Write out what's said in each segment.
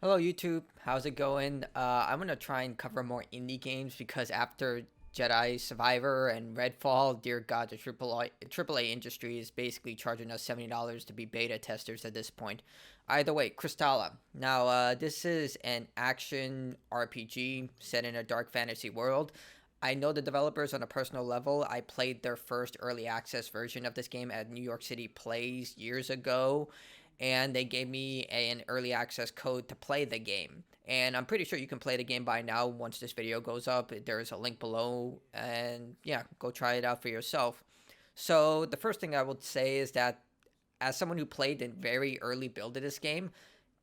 Hello YouTube, how's it going? I'm gonna try and cover more indie games because after Jedi Survivor and Redfall, dear God, the AAA industry is basically charging us $70 to be beta testers at this point. Either way, Kristala. Now, this is an action RPG set in a dark fantasy world. I know the developers on a personal level. I played their first early access version of this game at New York City Plays years ago, and they gave me an early access code to play the game. And I'm pretty sure you can play the game by now once this video goes up. There's a link below, and yeah, go try it out for yourself. So, the first thing I would say is that as someone who played in very early build of this game,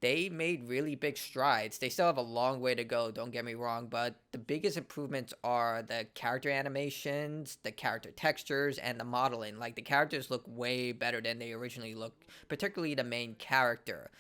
they made really big strides. They still have a long way to go, don't get me wrong, but the biggest improvements are the character animations, the character textures, and the modeling. Like, the characters look way better than they originally looked, particularly the main character.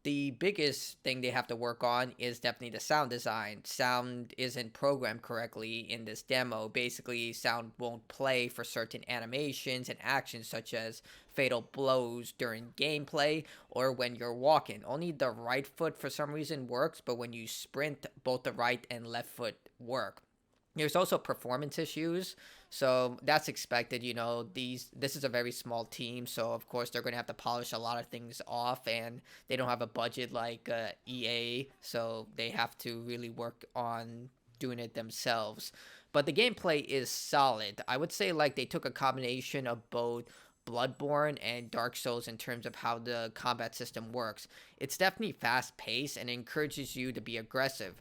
The biggest thing they have to work on is definitely the sound design. Sound isn't programmed correctly in this demo. Basically, sound won't play for certain animations and actions such as fatal blows during gameplay or when you're walking. Only the right foot for some reason works, but when you sprint, both the right and left foot work. There's also performance issues, so that's expected. This is a very small team, so of course they're going to have to polish a lot of things off, and they don't have a budget like EA, so they have to really work on doing it themselves. But the gameplay is solid. I would say like they took a combination of both Bloodborne and Dark Souls in terms of how the combat system works. It's definitely fast paced and encourages you to be aggressive.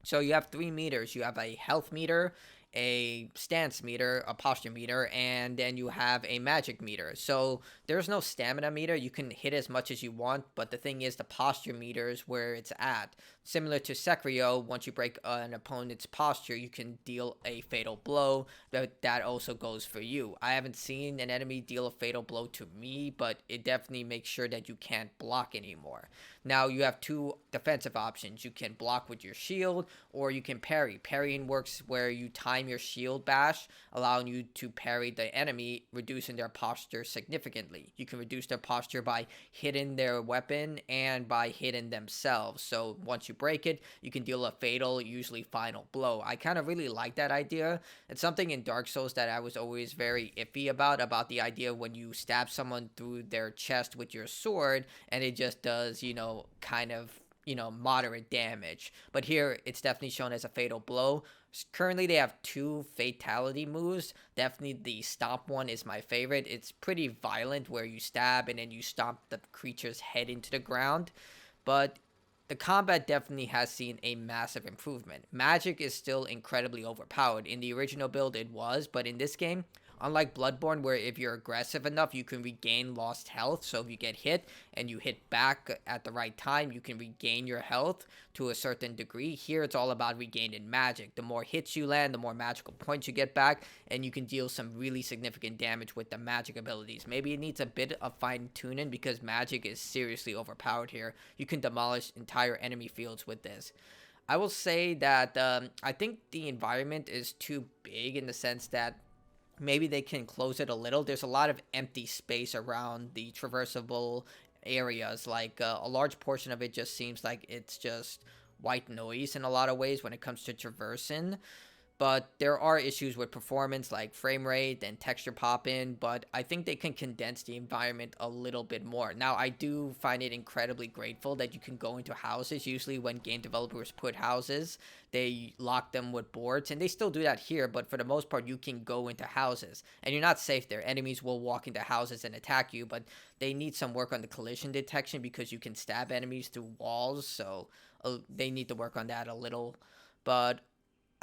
So you have 3 meters. You have a health meter, a stance meter, a posture meter, and then you have a magic meter. So there's no stamina meter. You can hit as much as you want, but the thing is the posture meter is where it's at. Similar to Sekiro, once you break an opponent's posture, you can deal a fatal blow. That also goes for you. I haven't seen an enemy deal a fatal blow to me, but it definitely makes sure that you can't block anymore. Now you have two defensive options. You can block with your shield, or you can parry. Parrying works where you time your shield bash, allowing you to parry the enemy, reducing their posture significantly. You can reduce their posture by hitting their weapon and by hitting themselves. So once you break it, you can deal a fatal, usually final blow. I kind of really like that idea. It's something in Dark Souls that I was always very iffy about the idea when you stab someone through their chest with your sword and it just does, kind of moderate damage. But here it's definitely shown as a fatal blow. Currently they have two fatality moves. Definitely the stomp one is my favorite. It's pretty violent where you stab and then you stomp the creature's head into the ground. But the combat definitely has seen a massive improvement. Magic is still incredibly overpowered. In the original build it was, but in this game, unlike Bloodborne, where if you're aggressive enough, you can regain lost health. So if you get hit and you hit back at the right time, you can regain your health to a certain degree. Here, it's all about regaining magic. The more hits you land, the more magical points you get back, and you can deal some really significant damage with the magic abilities. Maybe it needs a bit of fine-tuning because magic is seriously overpowered here. You can demolish entire enemy fields with this. I will say that I think the environment is too big in the sense that maybe they can close it a little. There's a lot of empty space around the traversable areas. Like a large portion of it just seems like it's just white noise in a lot of ways when it comes to traversing. But there are issues with performance like frame rate and texture pop-in, but I think they can condense the environment a little bit more. Now, I do find it incredibly grateful that you can go into houses. Usually when game developers put houses, they lock them with boards, and they still do that here, but for the most part, you can go into houses, and you're not safe there. Enemies will walk into houses and attack you, but they need some work on the collision detection because you can stab enemies through walls, so they need to work on that a little. But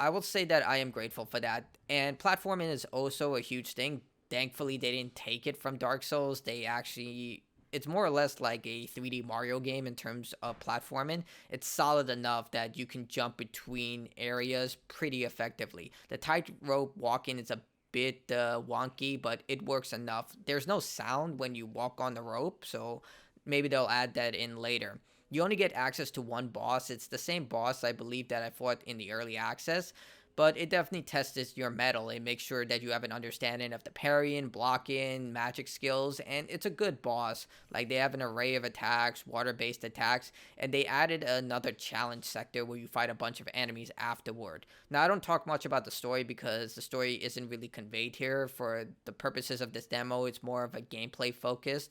I will say that I am grateful for that. And platforming is also a huge thing. Thankfully, they didn't take it from Dark Souls. It's more or less like a 3D Mario game in terms of platforming. It's solid enough that you can jump between areas pretty effectively. The tightrope walking is a bit wonky, but it works enough. There's no sound when you walk on the rope, so maybe they'll add that in later. You only get access to one boss. It's the same boss, I believe, that I fought in the early access, but it definitely tests your metal. It makes sure that you have an understanding of the parrying, blocking, magic skills, and it's a good boss. Like, they have an array of attacks, water-based attacks, and they added another challenge sector where you fight a bunch of enemies afterward. Now, I don't talk much about the story because the story isn't really conveyed here. For the purposes of this demo, it's more of a gameplay focused.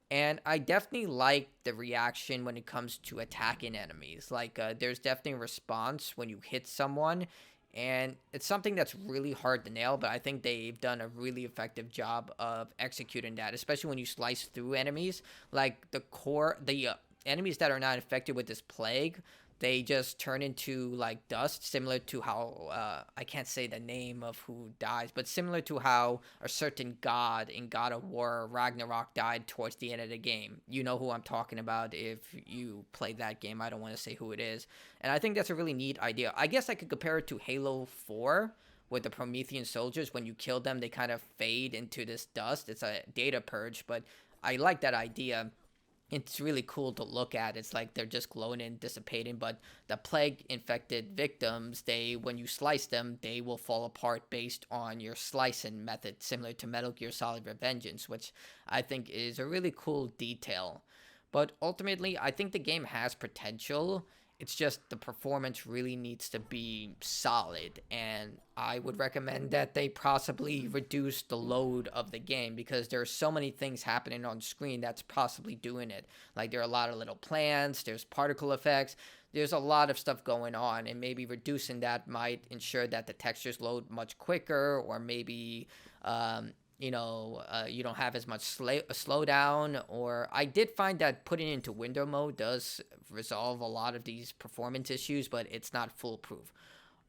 And I definitely like the reaction when it comes to attacking enemies. Like, there's definitely a response when you hit someone, and it's something that's really hard to nail, but I think they've done a really effective job of executing that, especially when you slice through enemies. Like, the enemies that are not infected with this plague, they just turn into like dust, similar to how I can't say the name of who dies, but similar to how a certain god in God of War Ragnarok died towards the end of the game. You know who I'm talking about if you played that game. I don't want to say who it is. And I think that's a really neat idea. I guess I could compare it to Halo 4 with the Promethean soldiers. When you kill them, they kind of fade into this dust. It's a data purge, but I like that idea. It's really cool to look at. It's like they're just glowing and dissipating, but the plague infected victims, when you slice them, they will fall apart based on your slicing method, similar to Metal Gear Solid Revengeance, which I think is a really cool detail. But ultimately, I think the game has potential. It's just the performance really needs to be solid, and I would recommend that they possibly reduce the load of the game, because there are so many things happening on screen that's possibly doing it. Like, there are a lot of little plants, there's particle effects, there's a lot of stuff going on, and maybe reducing that might ensure that the textures load much quicker, or maybe you don't have as much slowdown. Or I did find that putting it into window mode does resolve a lot of these performance issues, but it's not foolproof.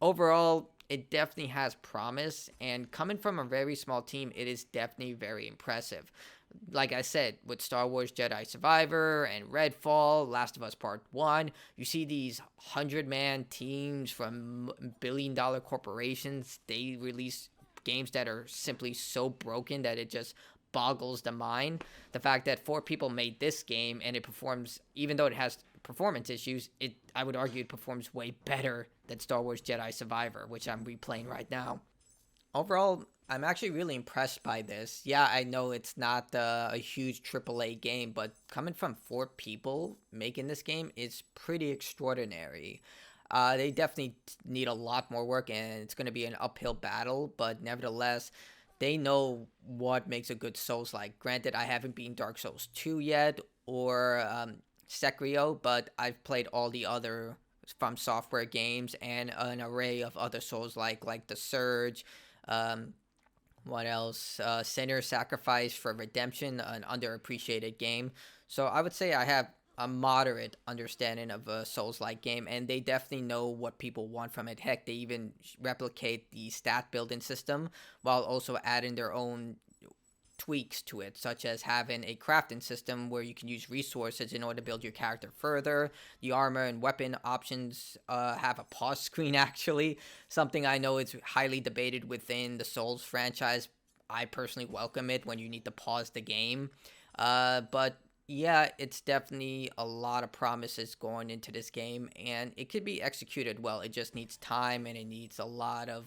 Overall, it definitely has promise, and coming from a very small team, it is definitely very impressive. Like I said, with Star Wars Jedi Survivor and Redfall, Last of Us Part 1, you see these 100-man teams from billion-dollar corporations. They release games that are simply so broken that it just boggles the mind. The fact that 4 people made this game and it performs, even though it has performance issues, I would argue it performs way better than Star Wars Jedi Survivor, which I'm replaying right now. Overall, I'm actually really impressed by this. Yeah, I know it's not a huge AAA game, but coming from 4 people making this game is pretty extraordinary. They definitely need a lot more work, and it's going to be an uphill battle, but nevertheless, they know what makes a good Souls-like. Granted, I haven't beaten Dark Souls 2 yet, or Sekiro, but I've played all the other From Software games and an array of other Souls-like The Surge, what else? Sinner Sacrifice for Redemption, an underappreciated game. So I would say I have a moderate understanding of a Souls-like game, and they definitely know what people want from it. Heck, they even replicate the stat building system while also adding their own tweaks to it, such as having a crafting system where you can use resources in order to build your character further. The armor and weapon options have a pause screen, actually, something I know is highly debated within the Souls franchise. I personally welcome it when you need to pause the game. But yeah, it's definitely a lot of promises going into this game, and it could be executed well. It just needs time, and it needs a lot of,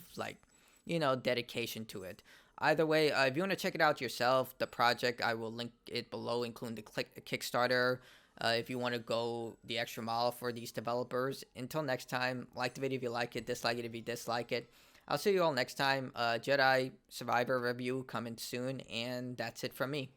dedication to it. Either way, if you want to check it out yourself, the project, I will link it below, including the Kickstarter, if you want to go the extra mile for these developers. Until next time, like the video if you like it, dislike it if you dislike it. I'll see you all next time. Jedi Survivor review coming soon, and that's it from me.